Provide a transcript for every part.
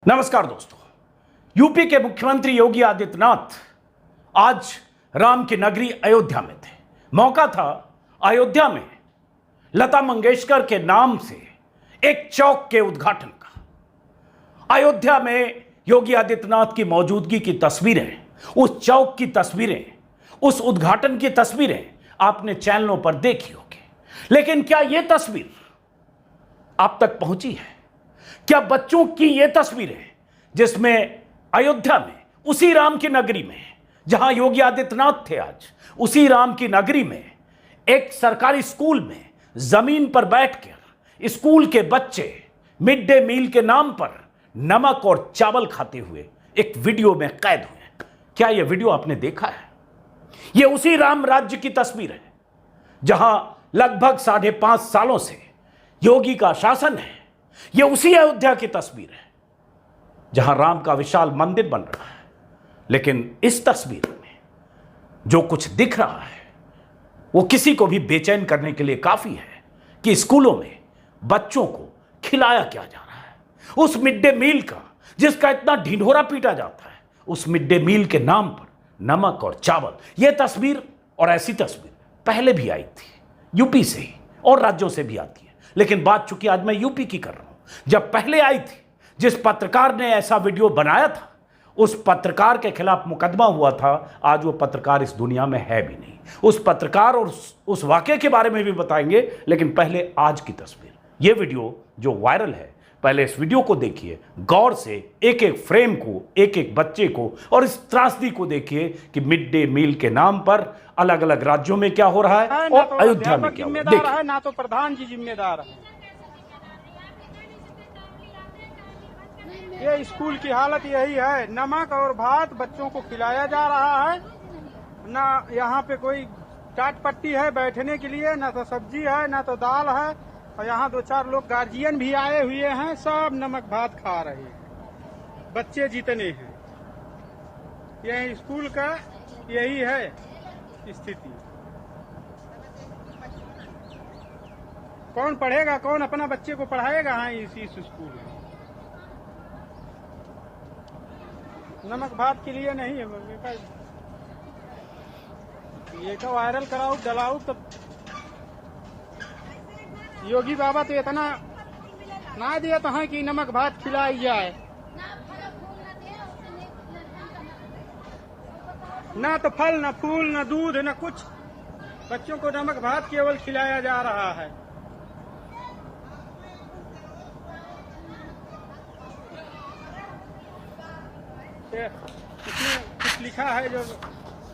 नमस्कार दोस्तों। यूपी के मुख्यमंत्री योगी आदित्यनाथ आज राम की नगरी अयोध्या में थे। मौका था अयोध्या में लता मंगेशकर के नाम से एक चौक के उद्घाटन का। अयोध्या में योगी आदित्यनाथ की मौजूदगी की तस्वीरें, उस चौक की तस्वीरें, उस उद्घाटन की तस्वीरें आपने चैनलों पर देखी होगी। लेकिन क्या यह तस्वीर आप तक पहुंची है? क्या बच्चों की ये तस्वीरें जिसमें अयोध्या में उसी राम की नगरी में जहां योगी आदित्यनाथ थे, आज उसी राम की नगरी में एक सरकारी स्कूल में जमीन पर बैठकर स्कूल के बच्चे मिड डे मील के नाम पर नमक और चावल खाते हुए एक वीडियो में कैद हुए। क्या यह वीडियो आपने देखा है? यह उसी राम राज्य की तस्वीर है जहां लगभग 5.5 सालों से योगी का शासन है। यह उसी अयोध्या की तस्वीर है जहां राम का विशाल मंदिर बन रहा है। लेकिन इस तस्वीर में जो कुछ दिख रहा है वो किसी को भी बेचैन करने के लिए काफी है कि स्कूलों में बच्चों को खिलाया क्या जा रहा है। उस मिड डे मील का जिसका इतना ढिंढोरा पीटा जाता है, उस मिड डे मील के नाम पर नमक और चावल। यह तस्वीर और ऐसी तस्वीर पहले भी आई थी, यूपी से ही और राज्यों से भी आती है। लेकिन बात चूंकि आज मैं यूपी की कर रहा हूं, जब पहले आई थी, जिस पत्रकार ने ऐसा वीडियो बनाया था उस पत्रकार के खिलाफ मुकदमा हुआ था। आज वो पत्रकार इस दुनिया में है भी नहीं। उस पत्रकार और उस वाकये के बारे में भी बताएंगे। लेकिन पहले आज की तस्वीर, ये वीडियो जो वायरल है, पहले इस वीडियो को देखिए गौर से, एक एक फ्रेम को, एक एक बच्चे को, और इस त्रासदी को देखिए कि मिड डे मील के नाम पर अलग अलग राज्यों में क्या हो रहा है और अयोध्या में क्या हो रहा है। ना तो प्रधान जी जिम्मेदार है। ये स्कूल की हालत यही है, नमक और भात बच्चों को खिलाया जा रहा है। ना यहाँ पे कोई चाट पट्टी है बैठने के लिए, ना तो सब्जी है, ना तो दाल है। और यहाँ 2-4 लोग गार्जियन भी आए हुए हैं, सब नमक भात खा रहे हैं। बच्चे जितने हैं, यह स्कूल का यही है स्थिति। कौन पढ़ेगा, कौन अपना बच्चे को पढ़ाएगा? हाँ, इसी स्कूल में नमक भात के लिए नहीं है। ये तो वायरल कराओ, डलाओ, तो योगी बाबा तो इतना ना दिया तो है कि नमक भात खिलाई जाए। ना तो फल, ना फूल, ना दूध, ना कुछ। बच्चों को नमक भात केवल खिलाया जा रहा है। इसमें कुछ लिखा है जो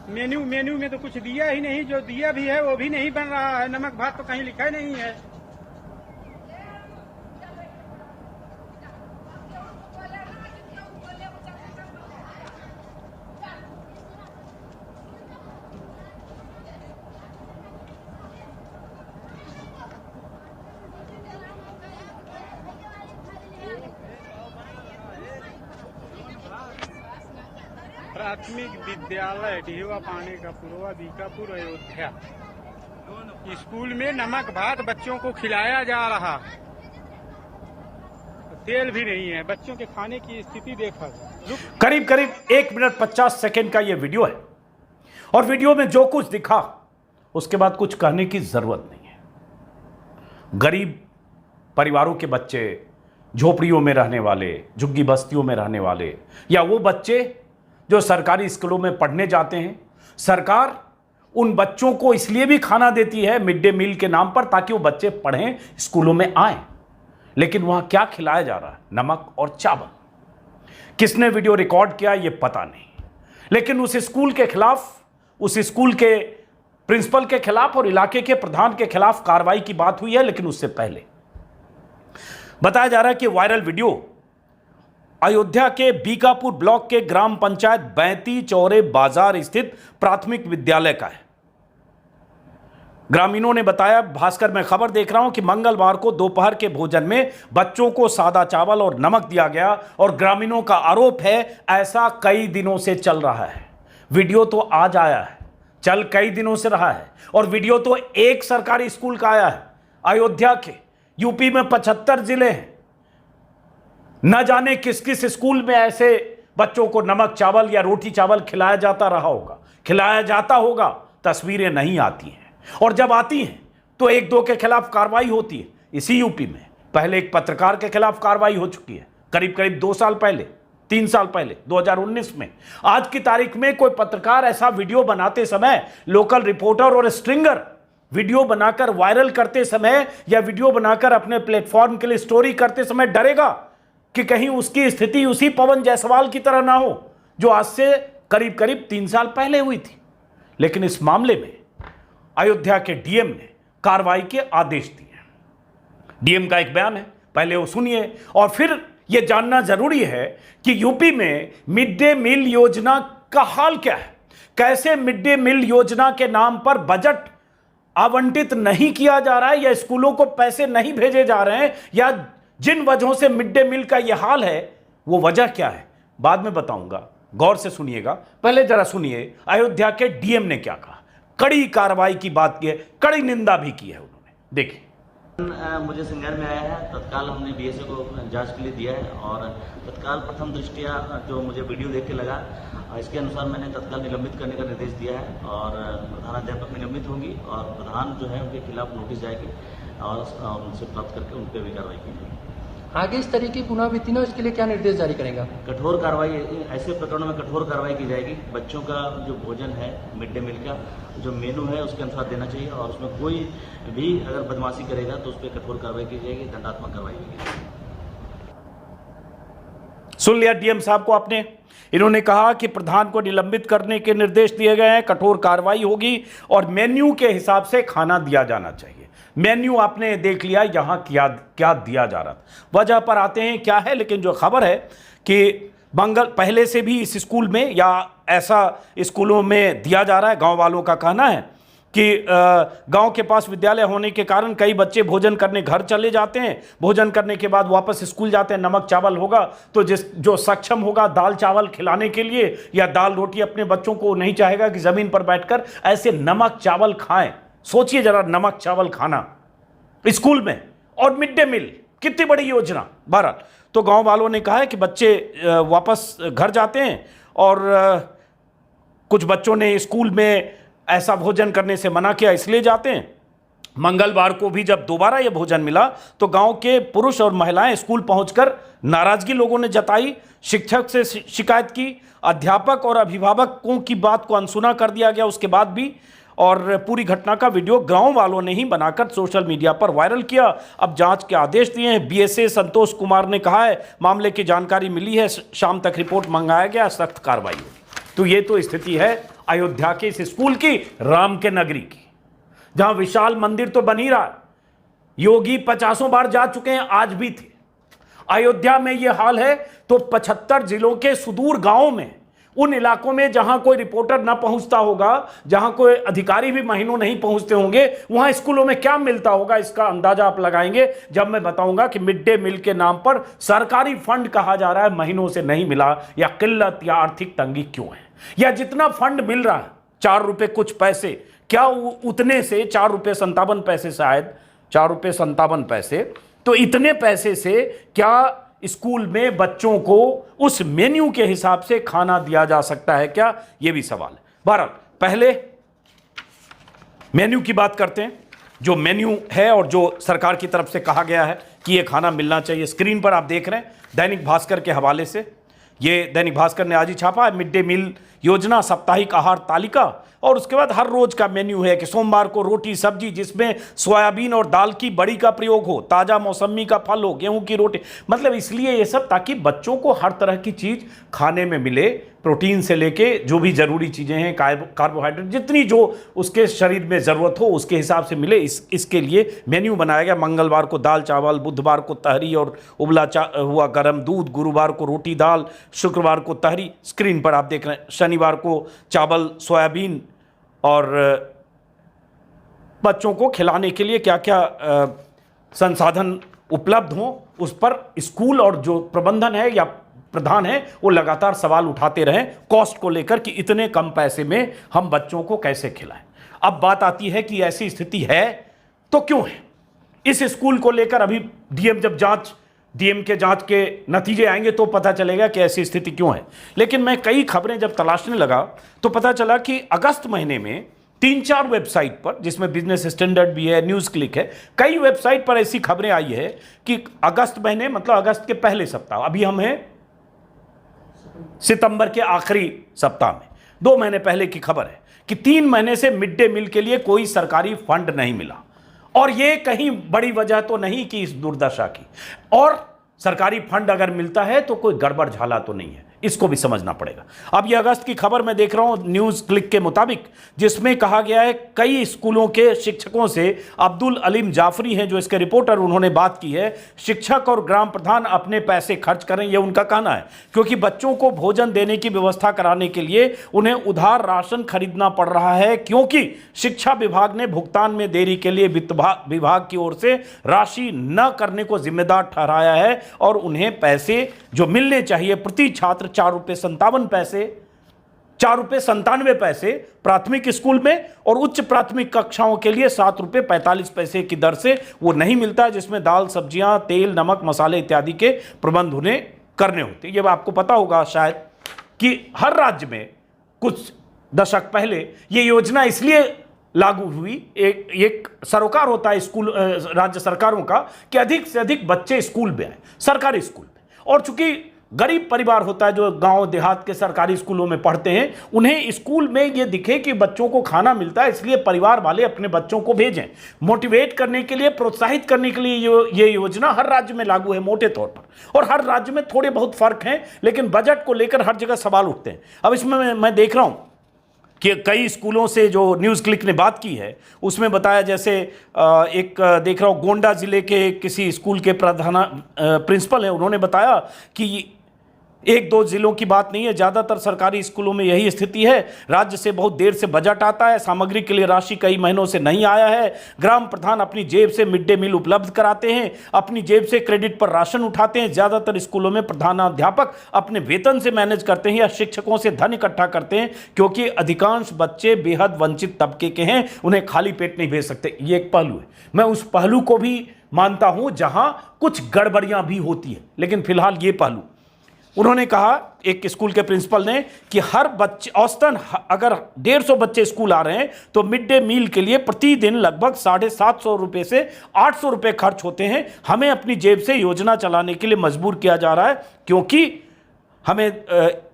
मेन्यू में तो कुछ दिया ही नहीं। जो दिया भी है वो भी नहीं बन रहा है। नमक भात तो कहीं लिखा नहीं है। प्राथमिक विद्यालय ढेवा पानी का पूर्वा बीकापुर अयोध्या स्कूल में नमक भात बच्चों को खिलाया जा रहा। तेल भी नहीं है। बच्चों के खाने की स्थिति देखा। करीब 1 मिनट 50 सेकेंड का यह वीडियो है और वीडियो में जो कुछ दिखा उसके बाद कुछ कहने की जरूरत नहीं है। गरीब परिवारों के बच्चे, झोपड़ियों में रहने वाले, झुग्गी बस्तियों में रहने वाले, या वो बच्चे जो सरकारी स्कूलों में पढ़ने जाते हैं, सरकार उन बच्चों को इसलिए भी खाना देती है मिड डे मील के नाम पर ताकि वो बच्चे पढ़ें, स्कूलों में आएं। लेकिन वहां क्या खिलाया जा रहा है? नमक और चावल। किसने वीडियो रिकॉर्ड किया ये पता नहीं, लेकिन उस स्कूल के खिलाफ, उस स्कूल के प्रिंसिपल के खिलाफ और इलाके के प्रधान के खिलाफ कार्रवाई की बात हुई है। लेकिन उससे पहले बताया जा रहा है कि वायरल वीडियो अयोध्या के बीकापुर ब्लॉक के ग्राम पंचायत बैती चौरे बाजार स्थित प्राथमिक विद्यालय का है। ग्रामीणों ने बताया, भास्कर में खबर देख रहा हूं कि मंगलवार को दोपहर के भोजन में बच्चों को सादा चावल और नमक दिया गया और ग्रामीणों का आरोप है ऐसा कई दिनों से चल रहा है। वीडियो तो आज आया है, चल कई दिनों से रहा है। और वीडियो तो एक सरकारी स्कूल का आया है अयोध्या के। यूपी में 75 जिले हैं, न जाने किस किस स्कूल में ऐसे बच्चों को नमक चावल या रोटी चावल खिलाया जाता रहा होगा, खिलाया जाता होगा। तस्वीरें नहीं आती हैं, और जब आती हैं तो एक दो के खिलाफ कार्रवाई होती है। इसी यूपी में पहले एक पत्रकार के खिलाफ कार्रवाई हो चुकी है, करीब करीब 2 साल पहले, 3 साल पहले, 2019 में। आज की तारीख में कोई पत्रकार ऐसा वीडियो बनाते समय, लोकल रिपोर्टर और स्ट्रिंगर वीडियो बनाकर वायरल करते समय या वीडियो बनाकर अपने प्लेटफॉर्म के लिए स्टोरी करते समय डरेगा कि कहीं उसकी स्थिति उसी पवन जायसवाल की तरह ना हो जो आज से करीब करीब 3 साल पहले हुई थी। लेकिन इस मामले में अयोध्या के डीएम ने कार्रवाई के आदेश दिए। डीएम का एक बयान है, पहले वो सुनिए और फिर यह जानना जरूरी है कि यूपी में मिड डे मील योजना का हाल क्या है। कैसे मिड डे मील योजना के नाम पर बजट आवंटित नहीं किया जा रहा है, या स्कूलों को पैसे नहीं भेजे जा रहे हैं, या जिन वजहों से मिड डे मील का यह हाल है वो वजह क्या है, बाद में बताऊंगा। गौर से सुनिएगा, पहले जरा सुनिए अयोध्या के डीएम ने क्या कहा। कड़ी कार्रवाई की बात की है, कड़ी निंदा भी की है उन्होंने, देखिए। मुझे संज्ञान में आया है, तत्काल हमने बीएसए को जांच के लिए दिया है और तत्काल प्रथम दृष्टिया जो मुझे वीडियो देख के लगा, इसके अनुसार मैंने तत्काल निलंबित करने का निर्देश दिया है और प्रधानाध्यापक निलंबित होंगी और प्रधान जो है उनके खिलाफ नोटिस जाएगी और उनसे प्राप्त करके उन पर भी कार्रवाई की जाएगी। आगे इस तरह की पुनरावृत्ति न, इसके लिए क्या निर्देश जारी करेगा? कठोर कार्रवाई, ऐसे प्रकरणों में कठोर कार्रवाई की जाएगी। बच्चों का जो भोजन है मिड डे मील का जो मेनू है उसके अनुसार देना चाहिए और उसमें कोई भी अगर बदमाशी करेगा तो उस पर कठोर कार्रवाई की जाएगी, दंडात्मक कार्रवाई की जाएगी। सुन लिया डीएम साहब को आपने। इन्होंने कहा कि प्रधान को निलंबित करने के निर्देश दिए गए हैं, कठोर कार्रवाई होगी और मेन्यू के हिसाब से खाना दिया जाना चाहिए। मेन्यू आपने देख लिया यहां क्या क्या दिया जा रहा था। वजह पर आते हैं क्या है, लेकिन जो खबर है कि पहले से भी इस स्कूल में या ऐसा स्कूलों में दिया जा रहा है। गांव वालों का कहना है कि गांव के पास विद्यालय होने के कारण कई बच्चे भोजन करने घर चले जाते हैं, भोजन करने के बाद वापस स्कूल जाते हैं। नमक चावल होगा तो जो सक्षम होगा दाल चावल खिलाने के लिए या दाल रोटी अपने बच्चों को नहीं चाहेगा कि ज़मीन पर बैठकर ऐसे नमक चावल खाएं। सोचिए जरा, नमक चावल खाना स्कूल में और मिड डे मील, कितनी बड़ी योजना। बहरहाल तो गांव वालों ने कहा है कि बच्चे वापस घर जाते हैं और कुछ बच्चों ने स्कूल में ऐसा भोजन करने से मना किया, इसलिए जाते हैं। मंगलवार को भी जब दोबारा यह भोजन मिला तो गांव के पुरुष और महिलाएं स्कूल पहुंचकर नाराजगी लोगों ने जताई, शिक्षक से शिकायत की, अध्यापक और अभिभावकों की बात को अनसुना कर दिया गया उसके बाद भी। और पूरी घटना का वीडियो गांव वालों ने ही बनाकर सोशल मीडिया पर वायरल किया। अब जांच के आदेश दिए हैं। बीएसए संतोष कुमार ने कहा है मामले की जानकारी मिली है, शाम तक रिपोर्ट मंगाया गया, सख्त कार्रवाई होगी। तो ये तो स्थिति है अयोध्या के इस स्कूल की, राम के नगरी की, जहां विशाल मंदिर तो बन ही रहा है। योगी 50 बार जा चुके हैं, आज भी थे। अयोध्या में यह हाल है तो 75 जिलों के सुदूर गांवों में, उन इलाकों में जहां कोई रिपोर्टर ना पहुंचता होगा, जहां कोई अधिकारी भी महीनों नहीं पहुंचते होंगे, वहां स्कूलों में क्या मिलता होगा इसका अंदाजा आप लगाएंगे जब मैं बताऊंगा कि मिड डे मील के नाम पर सरकारी फंड कहा जा रहा है महीनों से नहीं मिला, या किल्लत या आर्थिक तंगी क्यों है, या जितना फंड मिल रहा है 4 रुपए कुछ पैसे, क्या उतने से 4 रुपए 57 पैसे, शायद 4 रुपए 57 पैसे, तो इतने पैसे से क्या स्कूल में बच्चों को उस मेन्यू के हिसाब से खाना दिया जा सकता है क्या, यह भी सवाल है। बहरहाल पहले मेन्यू की बात करते हैं। जो मेन्यू है और जो सरकार की तरफ से कहा गया है कि यह खाना मिलना चाहिए, स्क्रीन पर आप देख रहे हैं दैनिक भास्कर के हवाले से। ये दैनिक भास्कर ने आज ही छापा है, मिड डे मील योजना साप्ताहिक आहार तालिका, और उसके बाद हर रोज का मेन्यू है कि सोमवार को रोटी सब्जी जिसमें सोयाबीन और दाल की बड़ी का प्रयोग हो, ताजा मौसमी का फल हो, गेहूं की रोटी, मतलब इसलिए ये सब ताकि बच्चों को हर तरह की चीज खाने में मिले, प्रोटीन से लेके जो भी जरूरी चीजें हैं, कार्बोहाइड्रेट जितनी जो उसके शरीर में जरूरत हो उसके हिसाब से मिले, इसके लिए मेन्यू बनाया गया। मंगलवार को दाल चावल, बुधवार को तहरी और उबला हुआ गर्म दूध, गुरुवार को रोटी दाल, शुक्रवार को तहरी, स्क्रीन पर आप देख रहे हैं, शनिवार को चावल सोयाबीन, और बच्चों को खिलाने के लिए क्या क्या संसाधन उपलब्ध हों उस पर स्कूल और जो प्रबंधन है या प्रधान है वो लगातार सवाल उठाते रहें कॉस्ट को लेकर कि इतने कम पैसे में हम बच्चों को कैसे खिलाएं। अब बात आती है कि ऐसी स्थिति है तो क्यों है। इस स्कूल को लेकर अभी डीएम जब जांच डीएम के जांच के नतीजे आएंगे तो पता चलेगा कि ऐसी स्थिति क्यों है। लेकिन मैं कई खबरें जब तलाशने लगा तो पता चला कि अगस्त महीने में 3-4 वेबसाइट पर, जिसमें बिजनेस स्टैंडर्ड भी है, न्यूज़ क्लिक है, कई वेबसाइट पर ऐसी खबरें आई है कि अगस्त महीने मतलब अगस्त के पहले सप्ताह, अभी हम हैं सितंबर के आखिरी सप्ताह में, 2 महीने पहले की खबर है कि 3 महीने से मिड डे मील के लिए कोई सरकारी फंड नहीं मिला। और यह कहीं बड़ी वजह तो नहीं कि इस दुर्दशा की, और सरकारी फंड अगर मिलता है तो कोई गड़बड़ झाला तो नहीं है, इसको भी समझना पड़ेगा। अब ये अगस्त की खबर मैं देख रहा हूं न्यूज़ क्लिक के मुताबिक, जिसमें कहा गया है कई स्कूलों के शिक्षकों से, अब्दुल अलीम जाफरी हैं जो इसके रिपोर्टर, उन्होंने बात की है। शिक्षक और ग्राम प्रधान अपने पैसे खर्च करें, यह उनका कहना है, क्योंकि बच्चों को भोजन देने की व्यवस्था कराने के लिए उन्हें उधार राशन खरीदना पड़ रहा है, क्योंकि शिक्षा विभाग ने भुगतान में देरी के लिए वित्त विभाग की ओर से राशि न करने को जिम्मेदार ठहराया है और उन्हें पैसे जो मिलने चाहिए प्रति छात्र 4 रुपये 97 पैसे प्राथमिक स्कूल में और उच्च प्राथमिक कक्षाओं के लिए 7 रुपये 45 पैसे की दर से वो नहीं मिलता, जिसमें दाल, सब्जियां, तेल, नमक, मसाले इत्यादि के प्रबंध उन्हें करने होते। ये आपको पता होगा शायद कि हर राज्य में कुछ दशक पहले ये योजना इसलिए लागू हुई, एक सरोकार होता है स्कूल राज्य सरकारों का कि अधिक से अधिक बच्चे स्कूल में आए, सरकारी स्कूल में। और चूंकि गरीब परिवार होता है जो गांव देहात के सरकारी स्कूलों में पढ़ते हैं, उन्हें स्कूल में ये दिखे कि बच्चों को खाना मिलता है, इसलिए परिवार वाले अपने बच्चों को भेजें। मोटिवेट करने के लिए, प्रोत्साहित करने के लिए ये योजना हर राज्य में लागू है मोटे तौर पर, और हर राज्य में थोड़े बहुत फर्क हैं, लेकिन बजट को लेकर हर जगह सवाल उठते हैं। अब इसमें मैं देख रहा हूं कि कई स्कूलों से जो न्यूज़ क्लिक ने बात की है उसमें बताया, जैसे एक देख रहा हूँ गोंडा जिले के किसी स्कूल के प्रिंसिपल हैं, उन्होंने बताया कि 1-2 जिलों की बात नहीं है, ज़्यादातर सरकारी स्कूलों में यही स्थिति है। राज्य से बहुत देर से बजट आता है, सामग्री के लिए राशि कई महीनों से नहीं आया है, ग्राम प्रधान अपनी जेब से मिड डे मील उपलब्ध कराते हैं, अपनी जेब से क्रेडिट पर राशन उठाते हैं। ज़्यादातर स्कूलों में प्रधानाध्यापक अपने वेतन से मैनेज करते हैं या शिक्षकों से धन इकट्ठा करते हैं, क्योंकि अधिकांश बच्चे बेहद वंचित तबके के हैं, उन्हें खाली पेट नहीं भेज सकते। ये एक पहलू है, मैं उस पहलू को भी मानता हूं जहां कुछ गड़बड़ियां भी होती है, लेकिन फिलहाल ये पहलू उन्होंने कहा, एक स्कूल के प्रिंसिपल ने, कि हर बच्चे औसतन अगर 150 बच्चे स्कूल आ रहे हैं तो मिड डे मील के लिए प्रतिदिन लगभग 750 रुपये से 800 रुपये खर्च होते हैं। हमें अपनी जेब से योजना चलाने के लिए मजबूर किया जा रहा है, क्योंकि हमें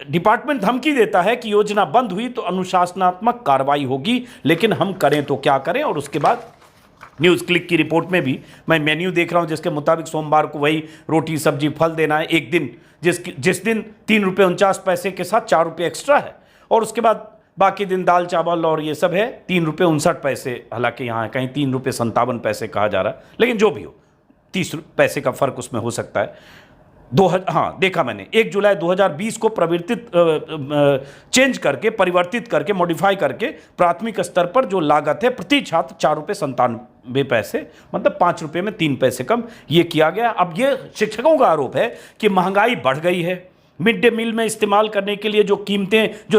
डिपार्टमेंट धमकी देता है कि योजना बंद हुई तो अनुशासनात्मक कार्रवाई होगी, लेकिन हम करें तो क्या करें। और उसके बाद न्यूज़ क्लिक की रिपोर्ट में भी मैं मेन्यू देख रहा हूं, जिसके मुताबिक सोमवार को वही रोटी सब्जी फल देना है एक दिन, जिस दिन 3 रुपये 49 पैसे के साथ 4 रुपये एक्स्ट्रा है, और उसके बाद बाकी दिन दाल चावल और ये सब है 3 रुपये 59 पैसे। हालांकि यहाँ कहीं 3 रुपये 57 पैसे कहा जा रहा है, लेकिन जो भी हो 30 पैसे का फर्क उसमें हो सकता है। देखा मैंने 1 जुलाई 2020 को परिवर्तित करके मॉडिफाई करके प्राथमिक स्तर पर जो लागत है प्रति छात्र 4 रुपये 97 पैसे, मतलब 5 रुपये में 3 पैसे कम, ये किया गया। अब ये शिक्षकों का आरोप है कि महंगाई बढ़ गई है, मिड डे मील में इस्तेमाल करने के लिए जो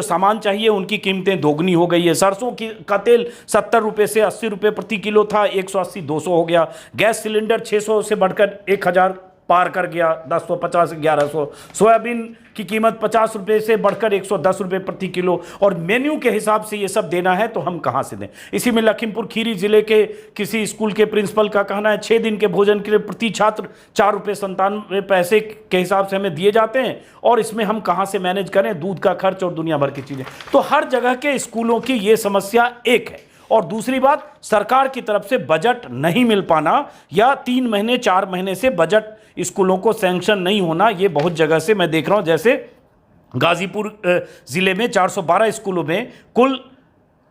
सामान चाहिए उनकी कीमतें दोगुनी हो गई है। सरसों का तेल 70 रुपये से 80 रुपये प्रति किलो था, 180-200 हो गया। गैस सिलेंडर 600 से बढ़कर 1000 पार कर गया, 1050 1100। सोयाबीन की कीमत 50 रुपये से बढ़कर 110 रुपये प्रति किलो। और मेन्यू के हिसाब से ये सब देना है तो हम कहाँ से दें। इसी में लखीमपुर खीरी जिले के किसी स्कूल के प्रिंसिपल का कहना है 6 दिन के भोजन के लिए प्रति छात्र 4 रुपये 97 पैसे के हिसाब से हमें दिए जाते हैं, और इसमें हम कहाँ से मैनेज करें, दूध का खर्च और दुनिया भर की चीज़ें। तो हर जगह के स्कूलों की ये समस्या एक है। और दूसरी बात, सरकार की तरफ से बजट नहीं मिल पाना या 3 महीने 4 महीने से बजट स्कूलों को सैंक्शन नहीं होना, ये बहुत जगह से मैं देख रहा हूं। जैसे गाजीपुर जिले में 412 स्कूलों में कुल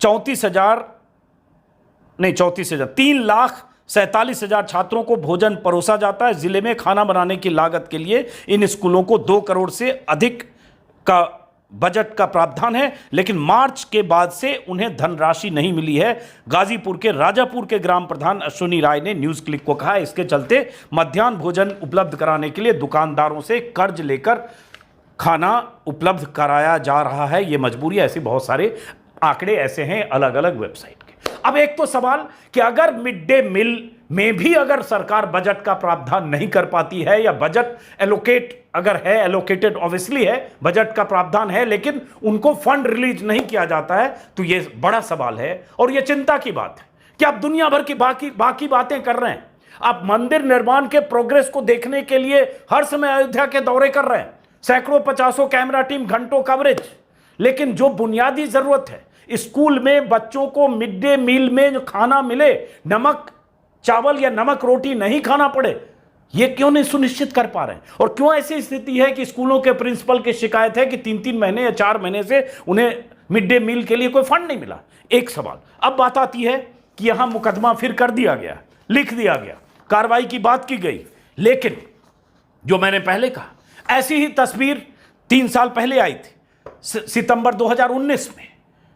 3,47,000 छात्रों को भोजन परोसा जाता है। जिले में खाना बनाने की लागत के लिए इन स्कूलों को 2 करोड़ से अधिक का बजट का प्रावधान है, लेकिन मार्च के बाद से उन्हें धनराशि नहीं मिली है। गाजीपुर के राजापुर के ग्राम प्रधान अश्विनी राय ने न्यूज़ क्लिक को कहा, इसके चलते मध्याह्न भोजन उपलब्ध कराने के लिए दुकानदारों से कर्ज लेकर खाना उपलब्ध कराया जा रहा है। ये मजबूरी है। ऐसे बहुत सारे आंकड़े ऐसे हैं अलग अलग वेबसाइट के। अब एक तो सवाल कि अगर मिड डे मील में भी अगर सरकार बजट का प्रावधान नहीं कर पाती है, या बजट एलोकेट अगर है, एलोकेटेड ऑब्वियसली है, बजट का प्रावधान है, लेकिन उनको फंड रिलीज नहीं किया जाता है, तो यह बड़ा सवाल है और यह चिंता की बात है कि आप दुनिया भर की बाकी बातें कर रहे हैं। आप मंदिर निर्माण के प्रोग्रेस को देखने के लिए हर समय अयोध्या के दौरे कर रहे हैं, सैकड़ों 50 कैमरा टीम, घंटों कवरेज, लेकिन जो बुनियादी जरूरत है, स्कूल में बच्चों को मिड डे मील में जो खाना मिले, नमक चावल या नमक रोटी नहीं खाना पड़े, यह क्यों नहीं सुनिश्चित कर पा रहे हैं? और क्यों ऐसी स्थिति है कि स्कूलों के प्रिंसिपल की शिकायत है कि 3-3 महीने या 4 महीने से उन्हें मिड डे मील के लिए कोई फंड नहीं मिला? एक सवाल। अब बात आती है कि यहां मुकदमा फिर कर दिया गया, लिख दिया गया, कार्रवाई की बात की गई, लेकिन जो मैंने पहले कहा, ऐसी ही तस्वीर 3 साल पहले आई थी, सितंबर 2019 में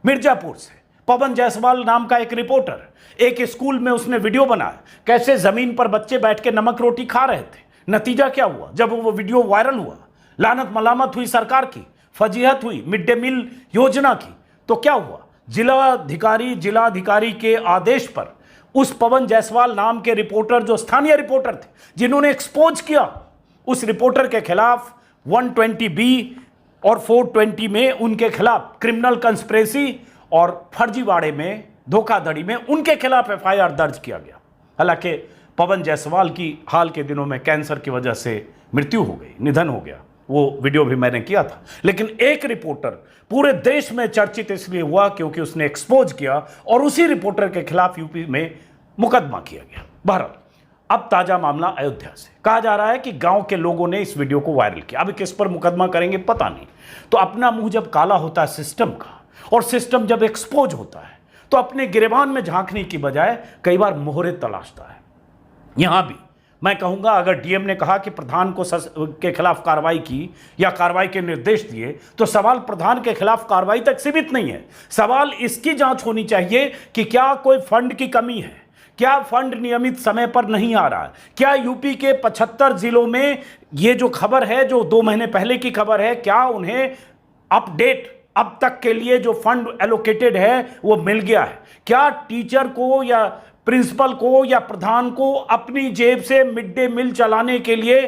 मिर्जापुर से पवन जायसवाल नाम का एक रिपोर्टर, एक स्कूल में उसने वीडियो बनाया कैसे जमीन पर बच्चे बैठ के नमक रोटी खा रहे थे। नतीजा क्या हुआ? जब वो वीडियो वायरल हुआ, लानत मलामत हुई सरकार की, फजीहत हुई मिड डे मील योजना की, तो क्या हुआ? जिलाधिकारी के आदेश पर उस पवन जायसवाल नाम के रिपोर्टर, जो स्थानीय रिपोर्टर थे, जिन्होंने एक्सपोज किया, उस रिपोर्टर के खिलाफ 120B और 420 में उनके खिलाफ क्रिमिनल कंस्पिरेसी और फर्जीवाड़े में, धोखाधड़ी में उनके खिलाफ FIR दर्ज किया गया। हालांकि पवन जायसवाल की हाल के दिनों में कैंसर की वजह से मृत्यु हो गई, निधन हो गया, वो वीडियो भी मैंने किया था। लेकिन एक रिपोर्टर पूरे देश में चर्चित इसलिए हुआ क्योंकि उसने एक्सपोज किया और उसी रिपोर्टर के खिलाफ यूपी में मुकदमा किया गया। बहरहाल, अब ताजा मामला अयोध्या से। कहा जा रहा है कि गांव के लोगों ने इस वीडियो को वायरल किया। अब किस पर मुकदमा करेंगे पता नहीं। तो अपना मुंह जब काला होता है सिस्टम का, और सिस्टम जब एक्सपोज होता है, तो अपने गिरेबान में झांकने की बजाय कई बार मोहरे तलाशता है। यहां भी मैं कहूंगा, अगर डीएम ने कहा कि प्रधान को के खिलाफ कार्रवाई की या कार्रवाई के निर्देश दिए, तो सवाल प्रधान के खिलाफ कार्रवाई तक सीमित नहीं है। सवाल इसकी जांच होनी चाहिए कि क्या कोई फंड की कमी है, क्या फंड नियमित समय पर नहीं आ रहा है, क्या यूपी के 75 जिलों में ये जो खबर है, जो 2 महीने पहले की खबर है, क्या उन्हें अपडेट अब तक के लिए जो फंड एलोकेटेड है वो मिल गया है? क्या टीचर को या प्रिंसिपल को या प्रधान को अपनी जेब से मिड डे मील चलाने के लिए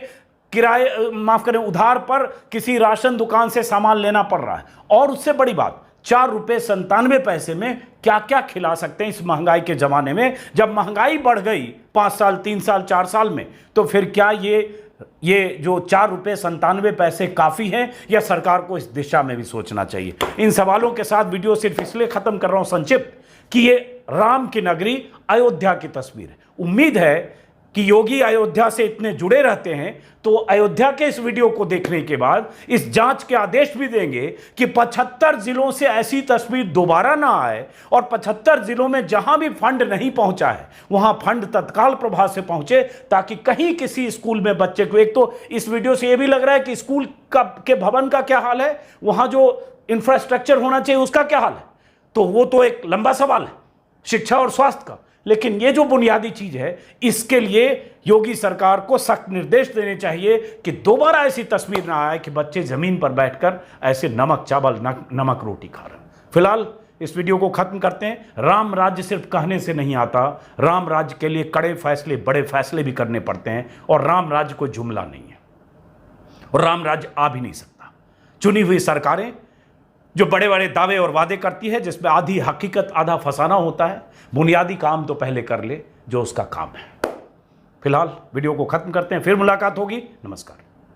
उधार पर किसी राशन दुकान से सामान लेना पड़ रहा है? और उससे बड़ी बात, 4 रुपये 97 पैसे में क्या क्या खिला सकते हैं इस महंगाई के जमाने में? जब महंगाई बढ़ गई 5 साल, 3 साल, 4 साल में, तो फिर क्या ये जो 4 रुपये 97 पैसे काफ़ी हैं, या सरकार को इस दिशा में भी सोचना चाहिए? इन सवालों के साथ वीडियो सिर्फ इसलिए ख़त्म कर रहा हूं संक्षिप्त कि ये राम की नगरी अयोध्या की तस्वीर है। उम्मीद है कि योगी अयोध्या से इतने जुड़े रहते हैं, तो अयोध्या के इस वीडियो को देखने के बाद इस जांच के आदेश भी देंगे कि 75 जिलों से ऐसी तस्वीर दोबारा ना आए, और 75 जिलों में जहां भी फंड नहीं पहुंचा है वहां फंड तत्काल प्रभाव से पहुंचे, ताकि कहीं किसी स्कूल में बच्चे को, एक तो इस वीडियो से यह भी लग रहा है कि स्कूल के भवन का क्या हाल है, वहां जो इंफ्रास्ट्रक्चर होना चाहिए उसका क्या हाल है, तो वो तो एक लंबा सवाल है, शिक्षा और स्वास्थ्य का। लेकिन ये जो बुनियादी चीज है, इसके लिए योगी सरकार को सख्त निर्देश देने चाहिए कि दोबारा ऐसी तस्वीर ना आए कि बच्चे जमीन पर बैठकर ऐसे नमक चावल नमक रोटी खा रहे हैं। फिलहाल इस वीडियो को खत्म करते हैं। राम राज्य सिर्फ कहने से नहीं आता, राम राज्य के लिए कड़े फैसले, बड़े फैसले भी करने पड़ते हैं, और राम राज्य कोई जुमला नहीं है, और राम राज्य आ भी नहीं सकता। चुनी हुई सरकारें जो बड़े बड़े दावे और वादे करती है, जिसमें आधी हकीकत आधा फसाना होता है, बुनियादी काम तो पहले कर ले जो उसका काम है। फिलहाल वीडियो को खत्म करते हैं, फिर मुलाकात होगी। नमस्कार।